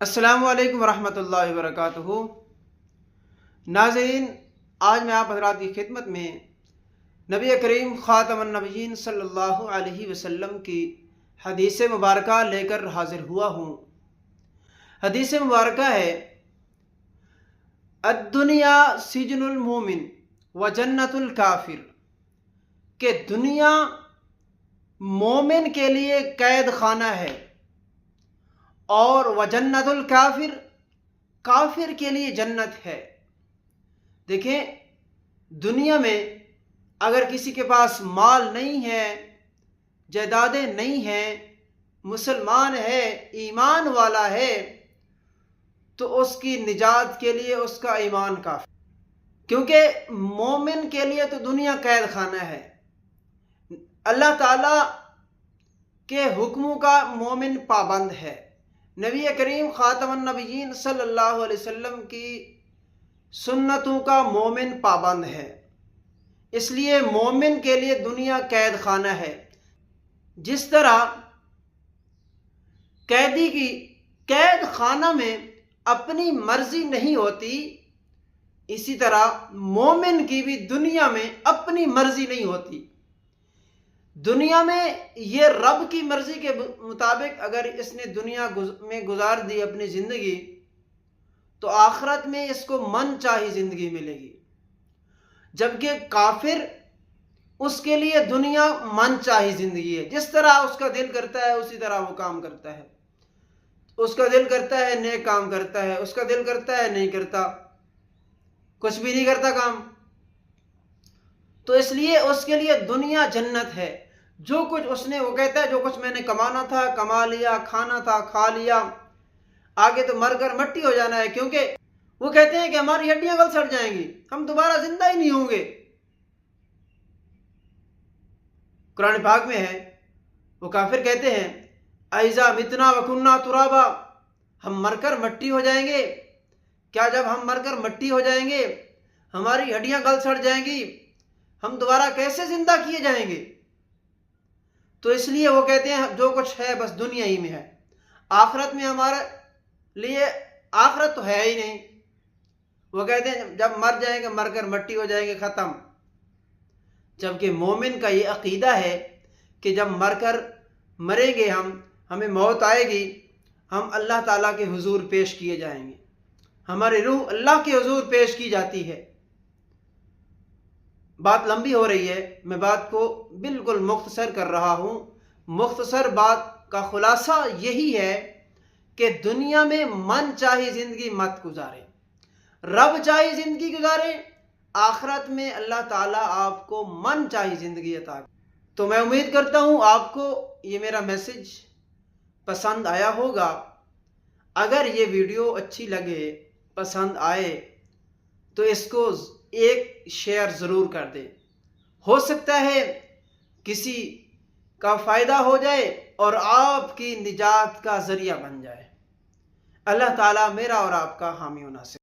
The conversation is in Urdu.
السلام علیکم ورحمۃ اللہ وبرکاتہ۔ ناظرین، آج میں آپ حضرات کی خدمت میں نبی کریم خاتم النبیین صلی اللہ علیہ وسلم کی حدیث مبارکہ لے کر حاضر ہوا ہوں۔ حدیث مبارکہ ہے، الدنیا سجن المومن و جنت الکافر، کہ دنیا مومن کے لیے قید خانہ ہے اور وجنت الکافر، کافر کے لیے جنت ہے۔ دیکھیں، دنیا میں اگر کسی کے پاس مال نہیں ہے، جائیدادیں نہیں ہیں، مسلمان ہے، ایمان والا ہے، تو اس کی نجات کے لیے اس کا ایمان کافی، کیونکہ مومن کے لیے تو دنیا قید خانہ ہے۔ اللہ تعالیٰ کے حکموں کا مومن پابند ہے، نبی کریم خاتم النبیین صلی اللہ علیہ وسلم کی سنتوں کا مومن پابند ہے، اس لیے مومن کے لیے دنیا قید خانہ ہے۔ جس طرح قیدی کی قید خانہ میں اپنی مرضی نہیں ہوتی، اسی طرح مومن کی بھی دنیا میں اپنی مرضی نہیں ہوتی۔ دنیا میں یہ رب کی مرضی کے مطابق اگر اس نے دنیا میں گزار دی اپنی زندگی، تو آخرت میں اس کو من چاہی زندگی ملے گی، جبکہ کافر اس کے لیے دنیا من چاہی زندگی ہے۔ جس طرح اس کا دل کرتا ہے اسی طرح وہ کام کرتا ہے، اس کا دل کرتا ہے نیک کام کرتا ہے، اس کا دل کرتا ہے نہیں کرتا، کچھ بھی نہیں کرتا کام۔ تو اس لیے اس کے لیے دنیا جنت ہے۔ جو کچھ اس نے، وہ کہتا ہے جو کچھ میں نے کمانا تھا کما لیا، کھانا تھا کھا لیا، آگے تو مر کر مٹی ہو جانا ہے، کیونکہ وہ کہتے ہیں کہ ہماری ہڈیاں گل سڑ جائیں گی، ہم دوبارہ زندہ ہی نہیں ہوں گے۔ قرآن پاک میں ہے، وہ کافر کہتے ہیں اَإِذَا مِتْنَا وَكُنَّا تُرَابًا، ہم مر کر مٹی ہو جائیں گے، کیا جب ہم مر کر مٹی ہو جائیں گے، ہماری ہڈیاں گل سڑ جائیں گی، ہم دوبارہ کیسے زندہ کیے جائیں گے؟ تو اس لیے وہ کہتے ہیں جو کچھ ہے بس دنیا ہی میں ہے، آخرت میں ہمارے لیے آخرت تو ہے ہی نہیں۔ وہ کہتے ہیں جب مر جائیں گے، مر کر مٹی ہو جائیں گے، ختم۔ جبکہ مومن کا یہ عقیدہ ہے کہ جب مر کر مریں گے، ہمیں موت آئے گی، ہم اللہ تعالیٰ کے حضور پیش کیے جائیں گے، ہماری روح اللہ کے حضور پیش کی جاتی ہے۔ بات لمبی ہو رہی ہے، میں بات کو بالکل مختصر کر رہا ہوں۔ مختصر بات کا خلاصہ یہی ہے کہ دنیا میں من چاہی زندگی مت گزارے، رب چاہی زندگی گزارے، آخرت میں اللہ تعالیٰ آپ کو من چاہی زندگی عطا کرے۔ تو میں امید کرتا ہوں آپ کو یہ میرا میسج پسند آیا ہوگا۔ اگر یہ ویڈیو اچھی لگے، پسند آئے، تو اس کو ایک شیئر ضرور کر دیں، ہو سکتا ہے کسی کا فائدہ ہو جائے اور آپ کی نجات کا ذریعہ بن جائے۔ اللہ تعالیٰ میرا اور آپ کا حامی و ناصر۔